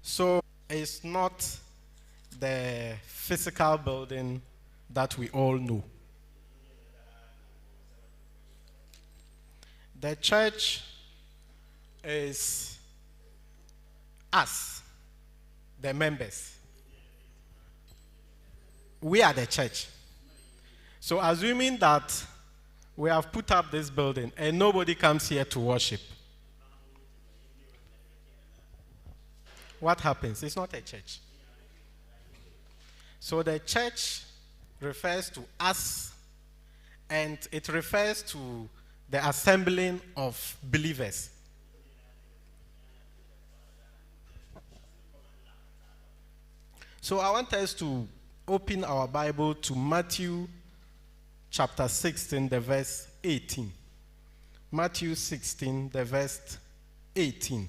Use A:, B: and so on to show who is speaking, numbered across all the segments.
A: So it's not the physical building that we all know. The church is us, the members. We are the church. So assuming that we have put up this building and nobody comes here to worship, what happens? It's not a church. So the church refers to us, and it refers to the assembling of believers. So I want us to open our Bible to Matthew chapter 16, the verse 18. Matthew 16, the verse 18.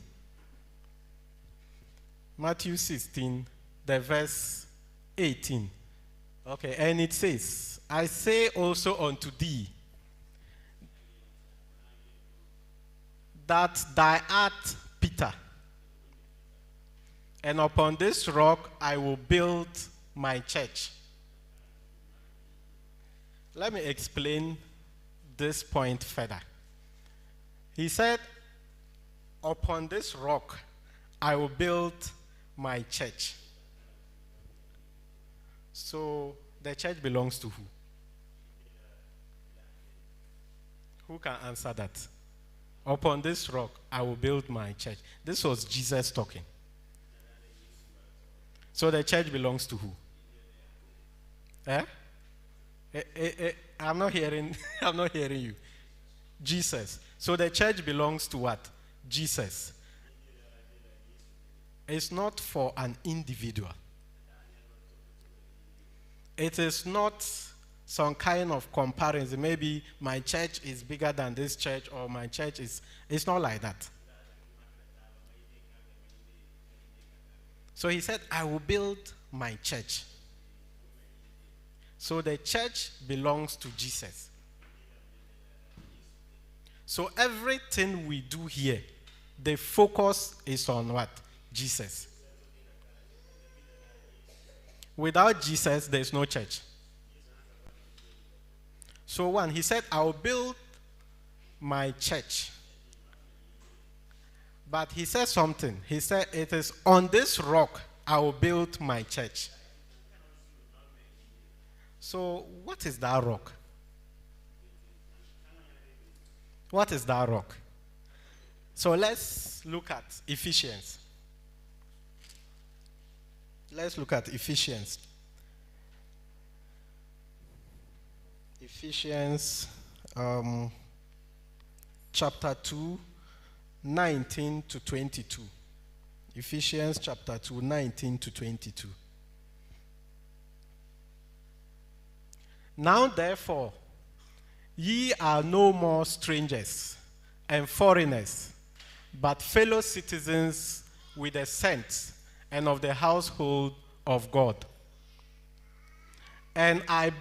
A: Matthew 16, the verse 18. Okay, and it says, I say also unto thee, that thou art Peter, and upon this rock I will build my church. Let me explain this point further. He said, upon this rock I will build my church. So the church belongs to who? Who can answer that? Upon this rock I will build my church. This was Jesus talking. So the church belongs to who? I'm not hearing I'm not hearing you. Jesus. So the church belongs to what? Jesus. It's not for an individual. It is not some kind of comparison. Maybe my church is bigger than this church, or my church is... It's not like that. So he said, I will build my church. So the church belongs to Jesus. So everything we do here, the focus is on what? Jesus. Without Jesus, there is no church. So one, he said, I will build my church. But he said something. He said, it is on this rock I will build my church. So what is that rock? What is that rock? So let's look at Ephesians. Let's look at Ephesians. Ephesians chapter 2, 19 to 22. Ephesians chapter 2, 19 to 22. Now therefore, ye are no more strangers and foreigners, but fellow citizens with the saints and of the household of God. And I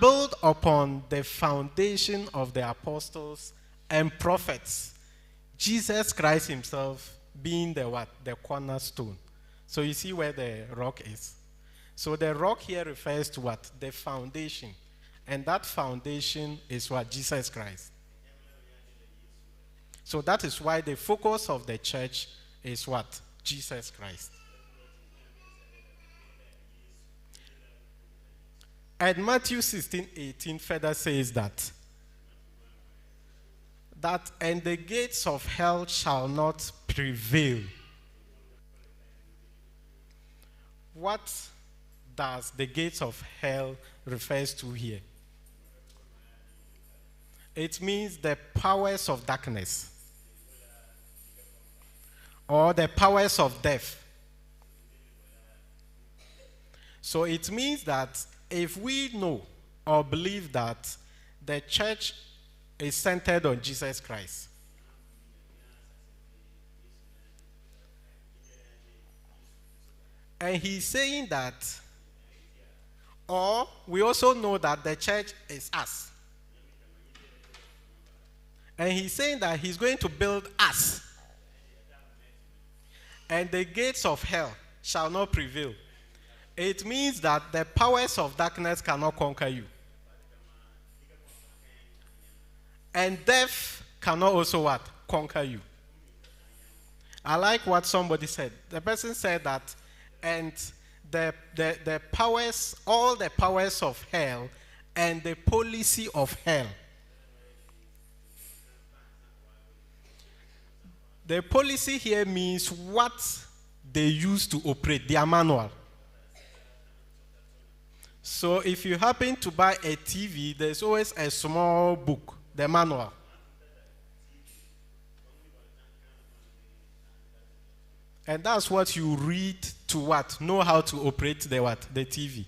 A: build upon the foundation of the apostles and prophets, Jesus Christ himself being the what? The cornerstone. So you see where the rock is. So the rock here refers to what? The foundation. And that foundation is what? Jesus Christ. So that is why the focus of the church is what? Jesus Christ. And Matthew 16, 18 further says that and the gates of hell shall not prevail. What does the gates of hell refers to here? It means the powers of darkness or the powers of death. So it means that if we know or believe that the church is centered on Jesus Christ, and he's saying that, or we also know that the church is us, and he's saying that he's going to build us, and the gates of hell shall not prevail. It means that the powers of darkness cannot conquer you. And death cannot also what? Conquer you. I like what somebody said. The person said that, and the powers, all the powers of hell and the policy of hell. The policy here means what they use to operate, their manual. So if you happen to buy a TV, there's always a small book, the manual. And that's what you read to what? Know how to operate the what? The TV.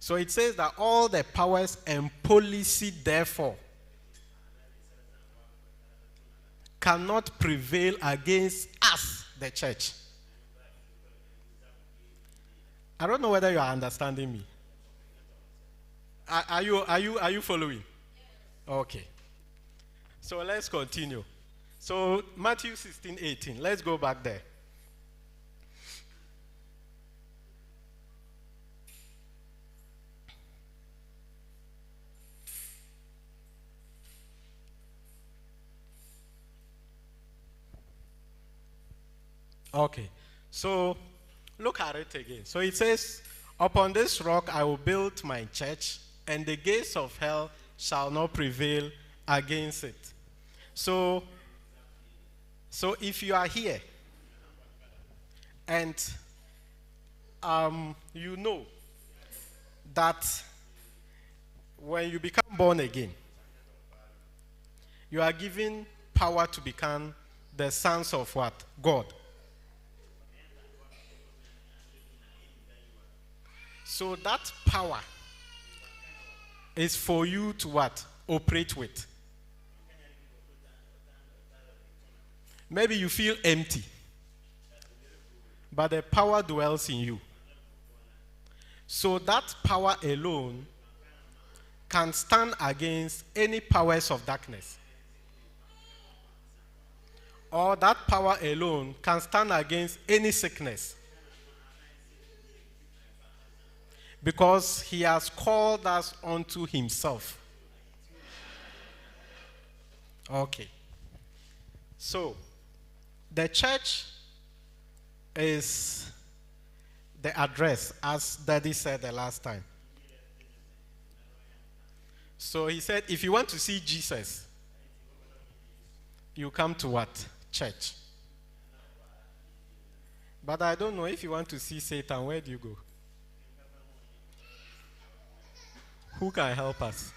A: So it says that all the powers and policy, therefore, cannot prevail against us, the church. I don't know whether you are understanding me. Are you following? Okay. So let's continue. So Matthew 16:18. Let's go back there. Okay. So look at it again. So it says, upon this rock I will build my church, and the gates of hell shall not prevail against it. So if you are here and you know that when you become born again, you are given power to become the sons of what? God. So that power is for you to what? Operate with. Maybe you feel empty, but the power dwells in you. So that power alone can stand against any powers of darkness. Or that power alone can stand against any sickness. Because he has called us unto himself. Okay. So, the church is the address, as Daddy said the last time. So he said, if you want to see Jesus, you come to what? Church. But I don't know, if you want to see Satan, where do you go? Who can help us?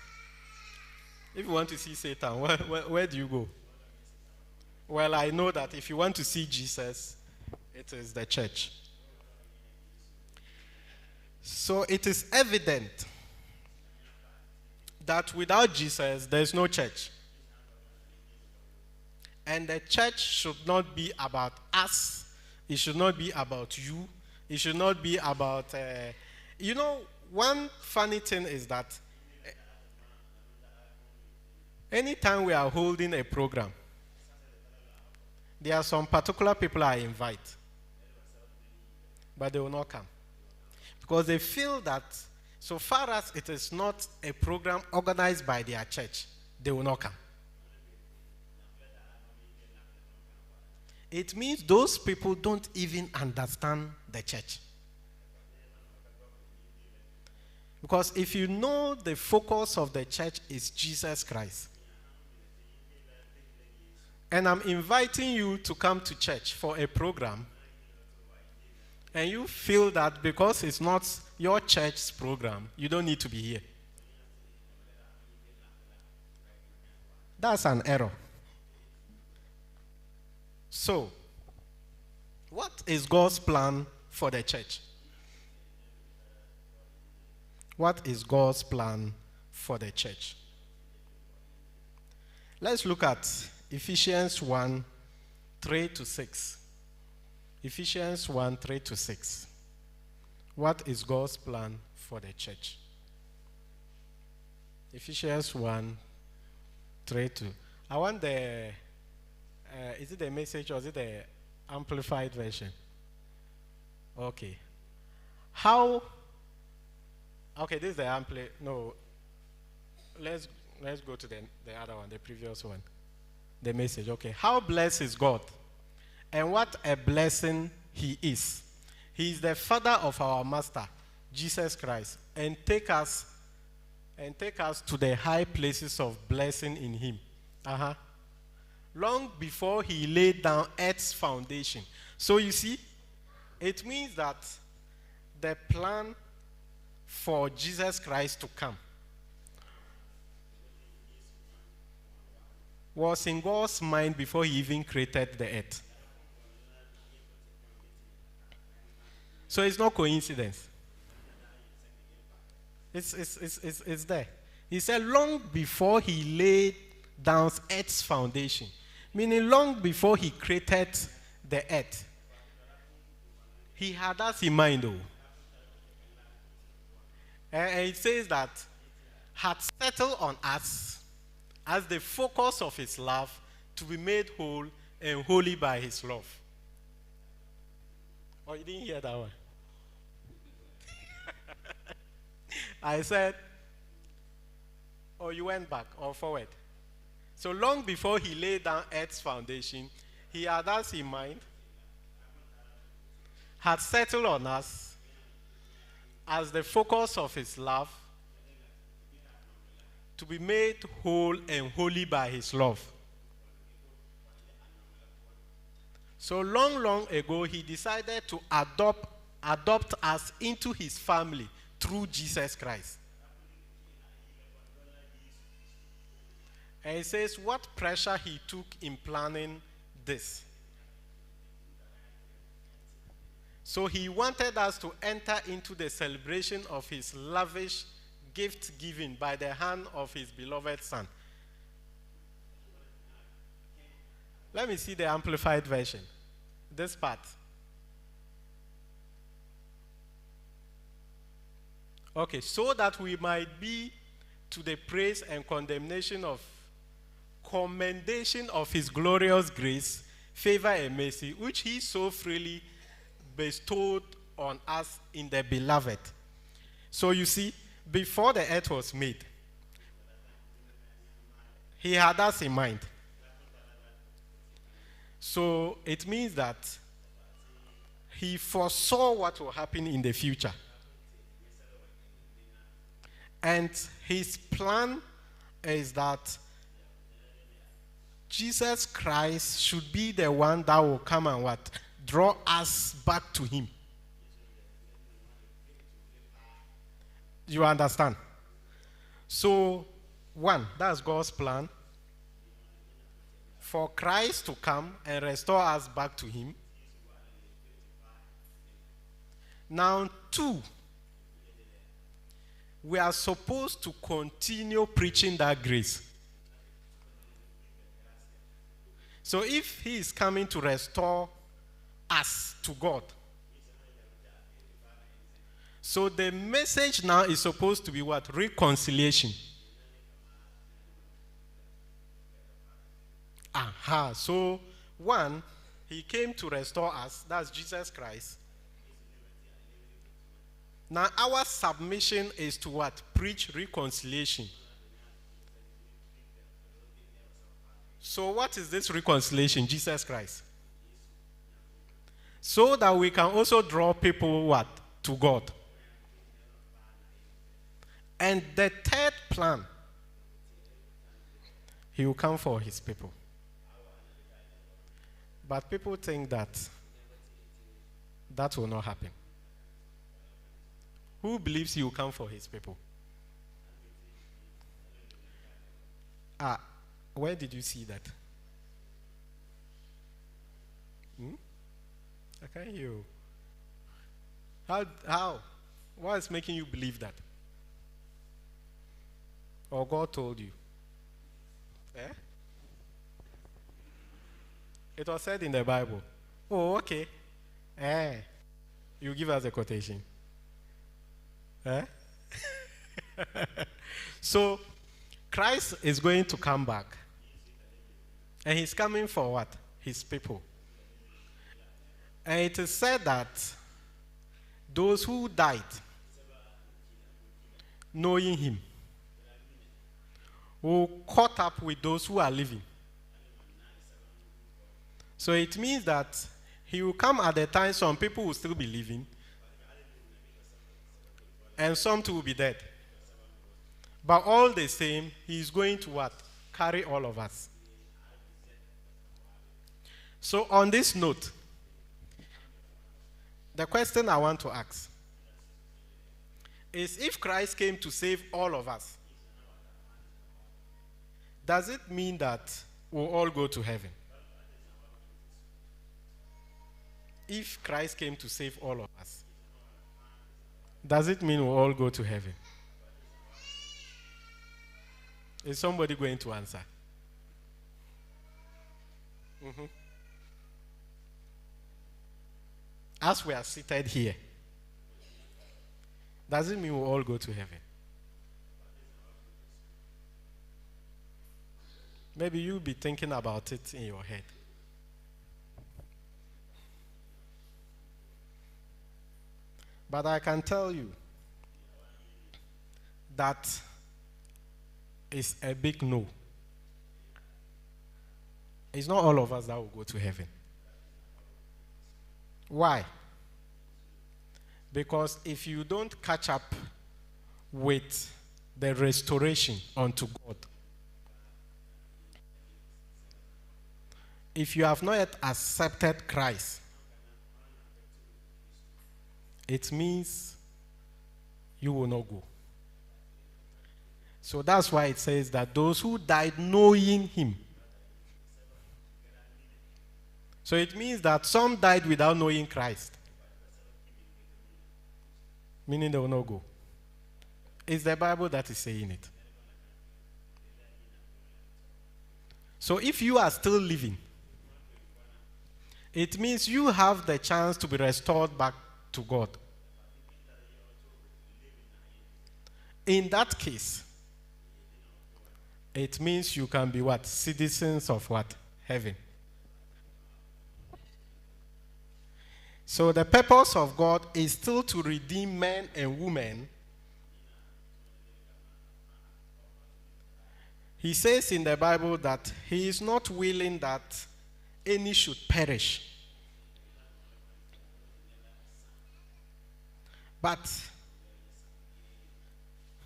A: If you want to see Satan, where do you go? Well, I know that if you want to see Jesus, it is the church. So it is evident that without Jesus, there is no church. And the church should not be about us. It should not be about you. It should not be about... one funny thing is that anytime we are holding a program, there are some particular people I invite, but they will not come. Because they feel that so far as it is not a program organized by their church, they will not come. It means those people don't even understand the church. Because if you know the focus of the church is Jesus Christ, and I'm inviting you to come to church for a program, and you feel that because it's not your church's program, you don't need to be here, that's an error. So, what is God's plan for the church? What is God's plan for the church? Let's look at Ephesians 1, 3-6. Ephesians 1, 3-6. What is God's plan for the church? Ephesians 1, 3 to. I want the Is it the message or is it the amplified version? Okay. How? Okay, this is the No, let's go to the other one, the previous one. The message. Okay. How blessed is God, and what a blessing He is. He is the Father of our Master, Jesus Christ, and take us to the high places of blessing in Him. Long before He laid down earth's foundation. So you see, it means that the plan for Jesus Christ to come was in God's mind before He even created the earth. So it's not coincidence. It's there. He said long before He laid down earth's foundation, meaning long before He created the earth. He had us in mind, though. And it says that had settled on us as the focus of His love to be made whole and holy by His love. Oh, you didn't hear that one? I said, oh, you went back or forward. So long before He laid down earth's foundation, He had us in mind, had settled on us as the focus of His love to be made whole and holy by His love. So long ago, He decided to adopt us into His family through Jesus Christ. And it says what pressure He took in planning this. So He wanted us to enter into the celebration of His lavish gift given by the hand of His beloved Son. Let me see the amplified version. This part. Okay, so that we might be to the praise and commendation of His glorious grace, favor and mercy, which He so freely bestowed on us in the beloved. So you see, before the earth was made, He had us in mind. So it means that He foresaw what will happen in the future. And His plan is that Jesus Christ should be the one that will come and what? Draw us back to Him. You understand? So, one, that's God's plan. For Christ to come and restore us back to Him. Now, two, we are supposed to continue preaching that grace. So if He is coming to restore us to God, so the message now is supposed to be what? Reconciliation. So one, He came to restore us. That's Jesus Christ. Now our submission is to what? Preach reconciliation. So what is this reconciliation? Jesus Christ. So that we can also draw people what? To God. And the third plan, He will come for His people. But people think that will not happen. Who believes He will come for His people? Where did you see that? I can't hear you. How? What is making you believe that? Or God told you? It was said in the Bible. Oh, okay. You give us a quotation. So, Christ is going to come back And he's coming for what? His people. And it is said that those who died knowing him will caught up with those who are living. So it means that he will come at a time some people will still be living and some too will be dead. But all the same, he is going to what? Carry all of us. So on this note, the question I want to ask is, if Christ came to save all of us, does it mean that we'll all go to heaven? If Christ came to save all of us, does it mean we'll all go to heaven? Is somebody going to answer? As we are seated here, does it mean we'll all go to heaven? Maybe you'll be thinking about it in your head. But I can tell you that it's a big no. It's not all of us that will go to heaven. Why? Because if you don't catch up with the restoration unto God, if you have not yet accepted Christ, it means you will not go. So that's why it says that those who died knowing him. So it means that some died without knowing Christ, meaning they will not go. It's the Bible that is saying it. So if you are still living, it means you have the chance to be restored back to God. In that case, it means you can be what? Citizens of what? Heaven. So the purpose of God is still to redeem men and women. He says in the Bible that he is not willing that any should perish. But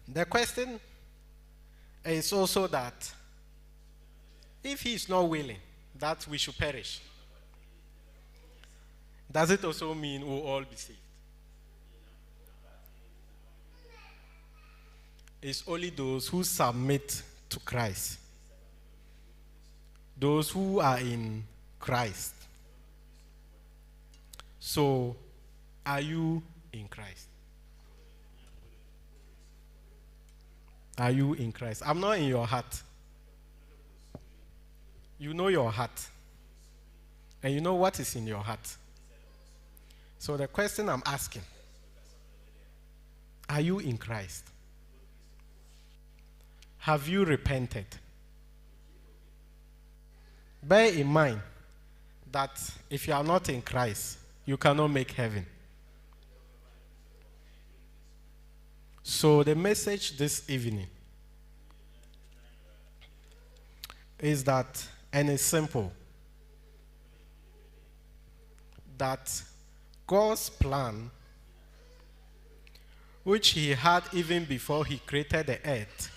A: the question is also that if he is not willing that we should perish, does it also mean we'll all be saved? It's only those who submit to Christ, those who are in Christ. So, are you in Christ? Are you in Christ? I'm not in your heart. You know your heart. And you know what is in your heart. So the question I'm asking, are you in Christ? Have you repented? Bear in mind that if you are not in Christ, you cannot make heaven. So the message this evening is that, and it's simple, that God's plan, which he had even before he created the earth,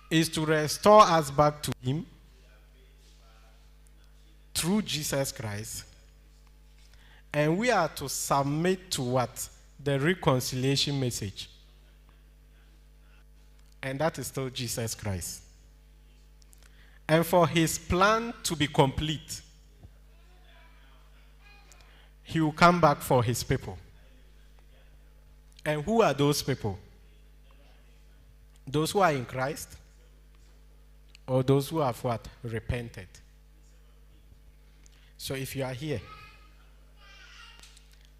A: is to restore us back to him through Jesus Christ. And we are to submit to what? The reconciliation message. And that is still Jesus Christ. And for his plan to be complete, he will come back for his people. And who are those people? Those who are in Christ, or those who have what? Repented. So if you are here,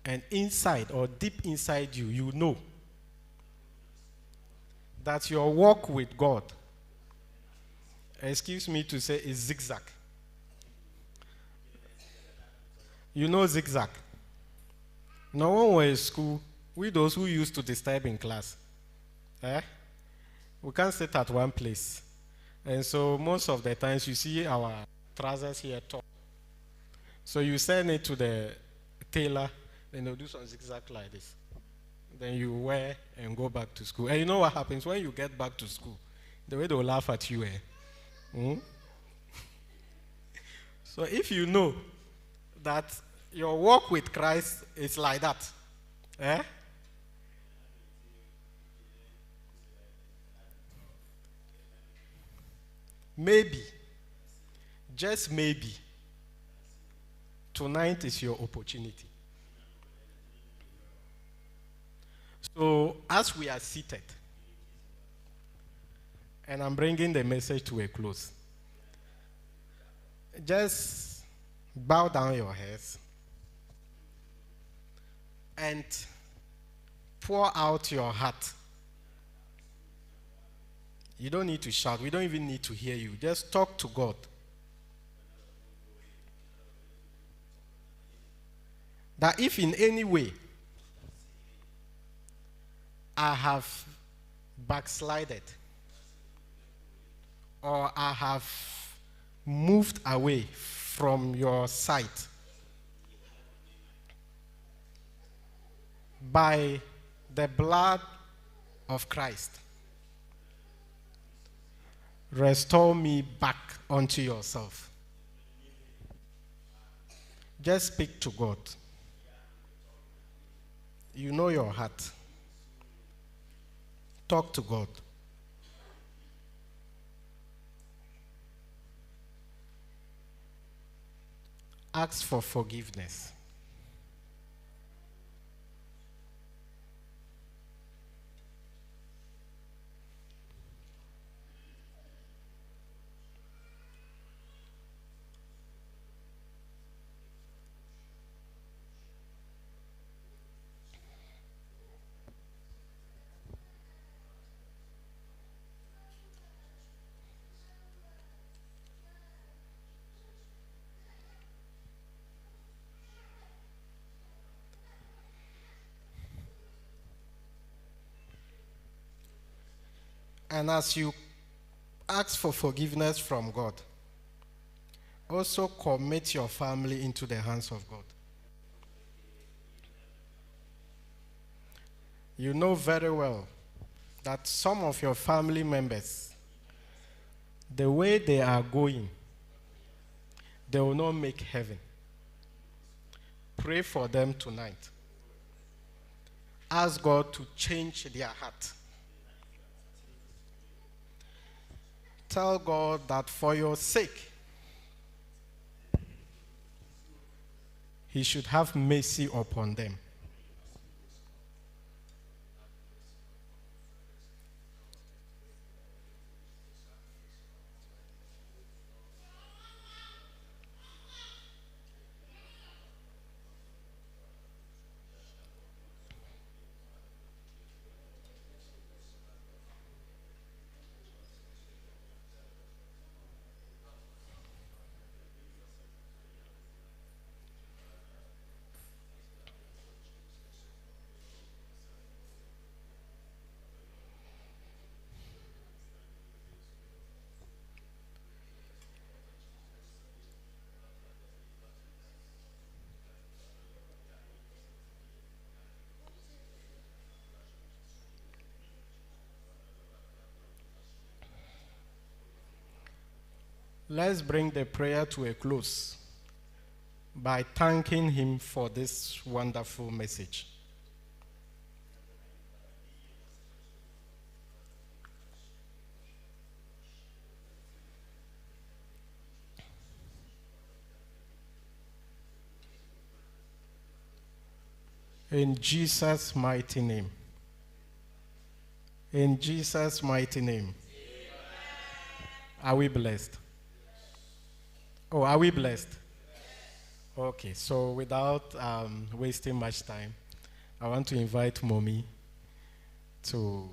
A: and inside or deep inside you, you know that your walk with God Excuse me to say is zigzag. You know zigzag? No one was in school. We those who used to disturb in class. Eh? We can't sit at one place. And so most of the times you see our trousers here top. So you send it to the tailor, then they'll do some zigzag like this. Then you wear and go back to school. And you know what happens when you get back to school? The way they'll laugh at you. Hmm? So if you know that your walk with Christ is like that, eh? Maybe, just maybe, tonight is your opportunity. So as we are seated, and I'm bringing the message to a close, just bow down your heads and pour out your heart. You don't need to shout. We don't even need to hear you. Just talk to God. That if in any way I have backslided or I have moved away from your sight, by the blood of Christ, restore me back unto yourself. Just speak to God. You know your heart. Talk to God. Ask for forgiveness. And as you ask for forgiveness from God, also commit your family into the hands of God. You know very well that some of your family members, the way they are going, they will not make heaven. Pray for them tonight. Ask God to change their heart. Tell God that for your sake, He should have mercy upon them. Let's bring the prayer to a close by thanking Him for this wonderful message. In Jesus' mighty name. In Jesus' mighty name. Are we blessed? Oh, are we blessed? Okay, so without wasting much time, I want to invite Mommy to